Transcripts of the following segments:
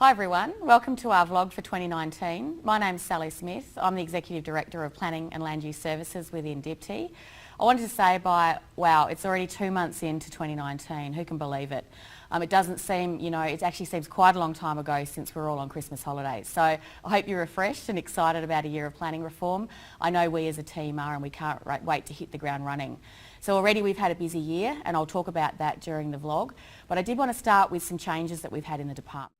Hi everyone, welcome to our vlog for 2019. My name's Sally Smith. I'm the Executive Director of Planning and Land Use Services within DPTI. I wanted to say wow, it's already 2 months into 2019. Who can believe it? It doesn't seem, it actually seems quite a long time ago since we're all on Christmas holidays. So I hope you're refreshed and excited about a year of planning reform. I know we as a team are, and we can't wait to hit the ground running. So already we've had a busy year, and I'll talk about that during the vlog. But I did want to start with some changes that we've had in the department.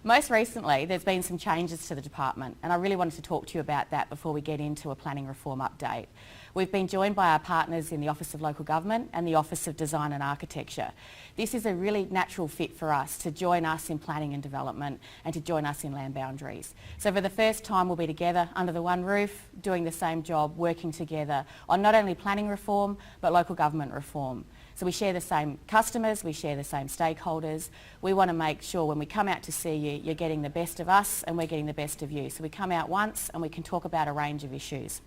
Most recently, there's been some changes to the department, and I really wanted to talk to you about that before we get into a planning reform update. We've been joined by our partners in the Office of Local Government and the Office of Design and Architecture. This is a really natural fit for us to join us in planning and development and to join us in land boundaries. So for the first time we'll be together under the one roof, doing the same job, working together on not only planning reform but local government reform. So we share the same customers, we share the same stakeholders. We want to make sure when we come out to see you, you're getting the best of us and we're getting the best of you. So we come out once and we can talk about a range of issues.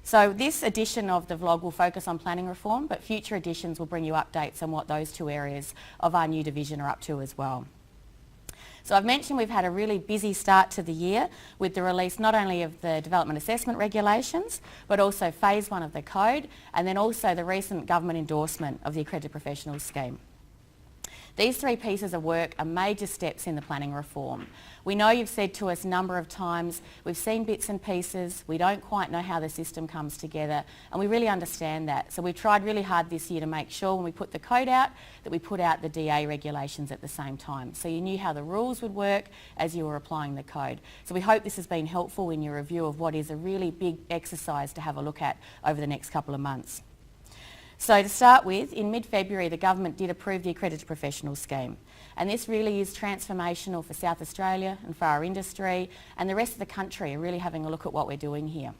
So this edition of the vlog will focus on planning reform, but future editions will bring you updates on what those two areas of our new division are up to as well. So I've mentioned we've had a really busy start to the year with the release not only of the development assessment regulations, but also phase 1 of the code, and then also the recent government endorsement of the accredited professionals scheme. These three pieces of work are major steps in the planning reform. We know you've said to us a number of times, we've seen bits and pieces, we don't quite know how the system comes together, and we really understand that. So we've tried really hard this year to make sure when we put the code out, that we put out the DA regulations at the same time. So you knew how the rules would work as you were applying the code. So we hope this has been helpful in your review of what is a really big exercise to have a look at over the next couple of months. So to start with, in mid-February the government did approve the accredited professionals scheme, and this really is transformational for South Australia and for our industry, and the rest of the country are really having a look at what we're doing here.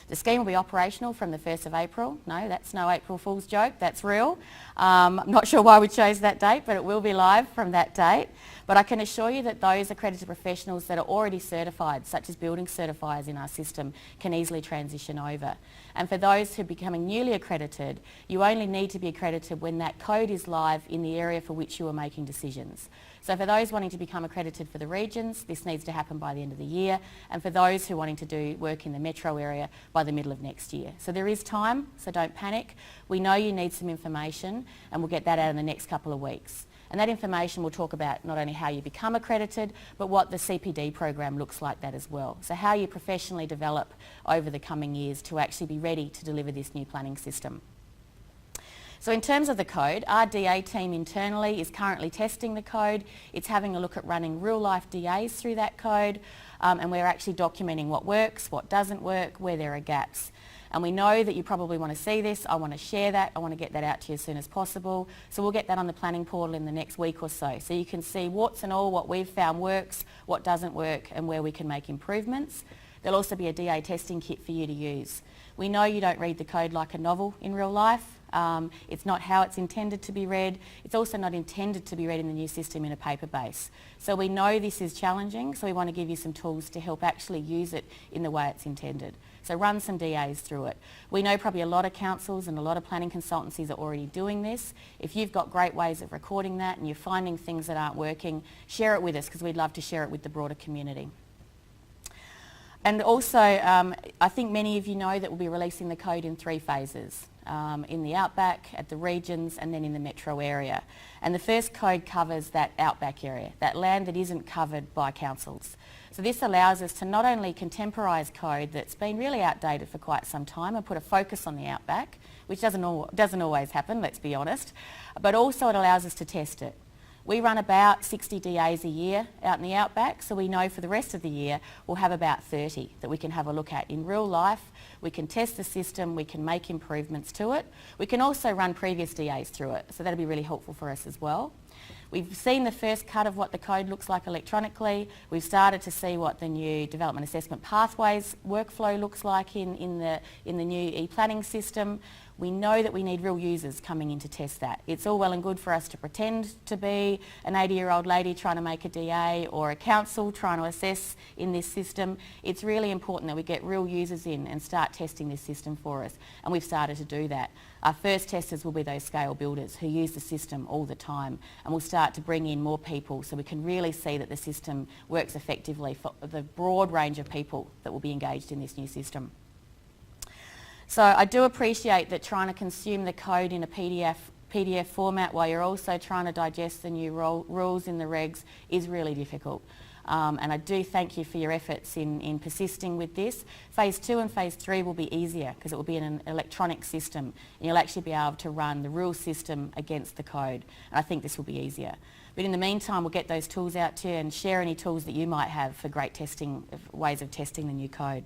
The scheme will be operational from the 1st of April. No, that's no April Fool's joke, that's real. I'm not sure why we chose that date, but it will be live from that date. But I can assure you that those accredited professionals that are already certified, such as building certifiers in our system, can easily transition over. And for those who are becoming newly accredited, you only need to be accredited when that code is live in the area for which you are making decisions. So for those wanting to become accredited for the regions, this needs to happen by the end of the year, and for those who are wanting to do work in the metro area by the middle of next year. So there is time, so don't panic. We know you need some information, and we'll get that out in the next couple of weeks. And that information will talk about not only how you become accredited, but what the CPD program looks like that as well. So how you professionally develop over the coming years to actually be ready to deliver this new planning system. So in terms of the code, our DA team internally is currently testing the code. It's having a look at running real-life DAs through that code, and we're actually documenting what works, what doesn't work, where there are gaps. And we know that you probably want to see this. I want to share that. I want to get that out to you as soon as possible. So we'll get that on the planning portal in the next week or so. So you can see warts and all, what we've found works, what doesn't work, and where we can make improvements. There'll also be a DA testing kit for you to use. We know you don't read the code like a novel in real life. It's not how it's intended to be read. It's also not intended to be read in the new system in a paper base. So we know this is challenging, so we want to give you some tools to help actually use it in the way it's intended. So run some DAs through it. We know probably a lot of councils and a lot of planning consultancies are already doing this. If you've got great ways of recording that and you're finding things that aren't working, share it with us, because we'd love to share it with the broader community. And also, I think many of you know that we'll be releasing the code in 3 phases. In the outback, at the regions, and then in the metro area. And the first code covers that outback area, that land that isn't covered by councils. So this allows us to not only contemporise code that's been really outdated for quite some time and put a focus on the outback, which doesn't always happen, let's be honest, but also it allows us to test it. We run about 60 DAs a year out in the outback, so we know for the rest of the year we'll have about 30 that we can have a look at in real life. We can test the system, we can make improvements to it. We can also run previous DAs through it, so that'll be really helpful for us as well. We've seen the first cut of what the code looks like electronically. We've started to see what the new development assessment pathways workflow looks like in the new e-planning system. We know that we need real users coming in to test that. It's all well and good for us to pretend to be an 80-year-old lady trying to make a DA or a council trying to assess in this system. It's really important that we get real users in and start testing this system for us, and we've started to do that. Our first testers will be those scale builders who use the system all the time, and we'll start start to bring in more people so we can really see that the system works effectively for the broad range of people that will be engaged in this new system. So I do appreciate that trying to consume the code in a PDF format while you're also trying to digest the new rules in the regs is really difficult. And I do thank you for your efforts in persisting with this. Phase 2 and Phase 3 will be easier because it will be in an electronic system and you'll actually be able to run the rule system against the code. And I think this will be easier. But in the meantime, we'll get those tools out to you and share any tools that you might have for great testing, ways of testing the new code.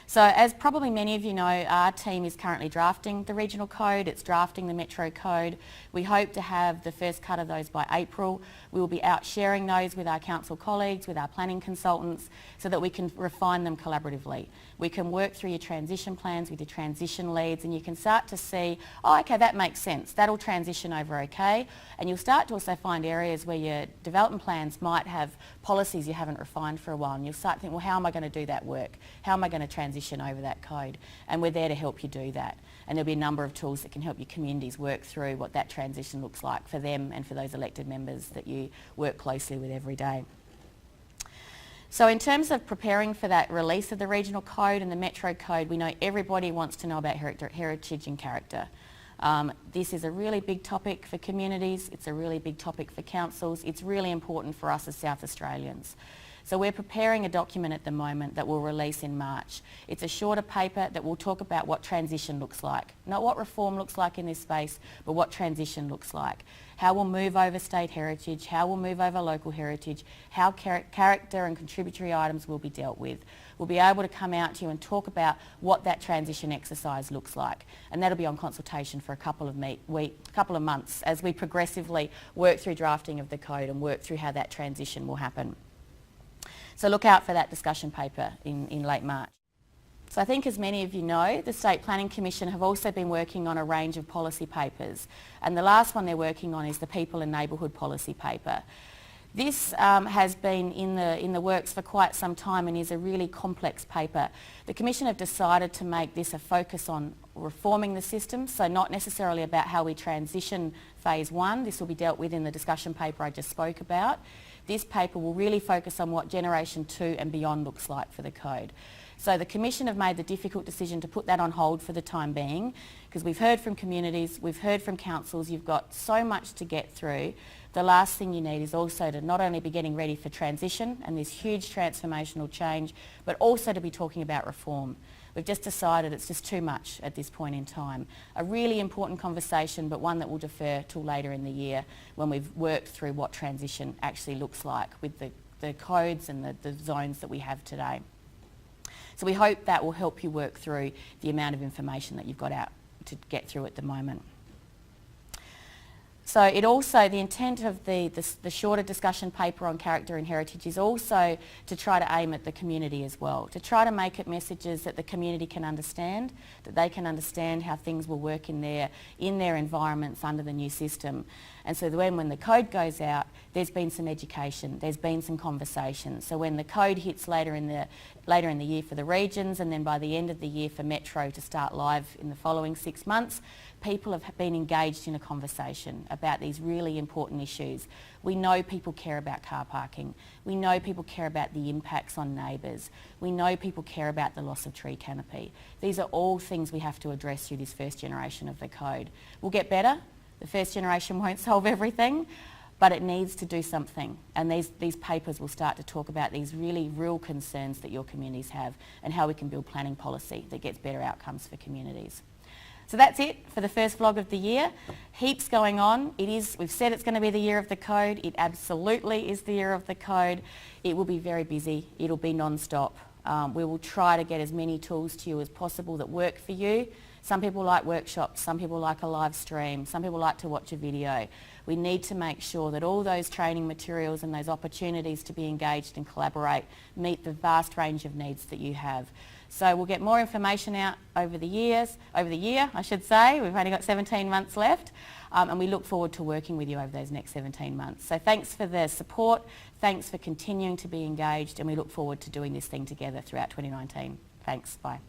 So as probably many of you know, our team is currently drafting the regional code, it's drafting the metro code. We hope to have the first cut of those by April. We will be out sharing those with our council colleagues, with our planning consultants, so that we can refine them collaboratively. We can work through your transition plans with your transition leads and you can start to see, oh okay, that makes sense, that'll transition over okay. And you'll start to also find areas where your development plans might have policies you haven't refined for a while and you'll start to think, well, how am I going to do that work? How am I going to transition over that code? And we're there to help you do that. And there'll be a number of tools that can help your communities work through what that transition looks like for them and for those elected members that you work closely with every day. So in terms of preparing for that release of the regional code and the metro code, we know everybody wants to know about heritage and character. This is a really big topic for communities, it's a really big topic for councils, it's really important for us as South Australians. So we're preparing a document at the moment that we'll release in March. It's a shorter paper that will talk about what transition looks like. Not what reform looks like in this space, but what transition looks like. How we'll move over state heritage, how we'll move over local heritage, how character and contributory items will be dealt with. We'll be able to come out to you and talk about what that transition exercise looks like. And that'll be on consultation for a couple of months as we progressively work through drafting of the code and work through how that transition will happen. So look out for that discussion paper in late March. So I think as many of you know, the State Planning Commission have also been working on a range of policy papers. And the last one they're working on is the People and Neighbourhood Policy paper. This has been in the works for quite some time and is a really complex paper. The Commission have decided to make this a focus on reforming the system, so not necessarily about how we transition Phase 1. This will be dealt with in the discussion paper I just spoke about. This paper will really focus on what Generation 2 and beyond looks like for the code. So the Commission have made the difficult decision to put that on hold for the time being because we've heard from communities, we've heard from councils, you've got so much to get through. The last thing you need is also to not only be getting ready for transition and this huge transformational change, but also to be talking about reform. We've just decided it's just too much at this point in time. A really important conversation, but one that will defer till later in the year when we've worked through what transition actually looks like with the codes and the zones that we have today. So we hope that will help you work through the amount of information that you've got out to get through at the moment. So it also, the intent of the shorter discussion paper on character and heritage is also to try to aim at the community as well, to try to make it messages that the community can understand, that they can understand how things will work in their environments under the new system. And so when the code goes out, there's been some education, there's been some conversation. So when the code hits later in the year for the regions and then by the end of the year for Metro to start live in the following 6 months, people have been engaged in a conversation about these really important issues. We know people care about car parking. We know people care about the impacts on neighbours. We know people care about the loss of tree canopy. These are all things we have to address through this first generation of the code. We'll get better. The first generation won't solve everything, but it needs to do something. And these papers will start to talk about these really real concerns that your communities have and how we can build planning policy that gets better outcomes for communities. So that's it for the first vlog of the year. Heaps going on. We've said it's going to be the year of the code. It absolutely is the year of the code. It will be very busy. It'll be non-stop. We will try to get as many tools to you as possible that work for you. Some people like workshops, some people like a live stream, some people like to watch a video. We need to make sure that all those training materials and those opportunities to be engaged and collaborate meet the vast range of needs that you have. So we'll get more information out over the year, I should say. We've only got 17 months left and we look forward to working with you over those next 17 months. So thanks for the support, thanks for continuing to be engaged and we look forward to doing this thing together throughout 2019. Thanks, bye.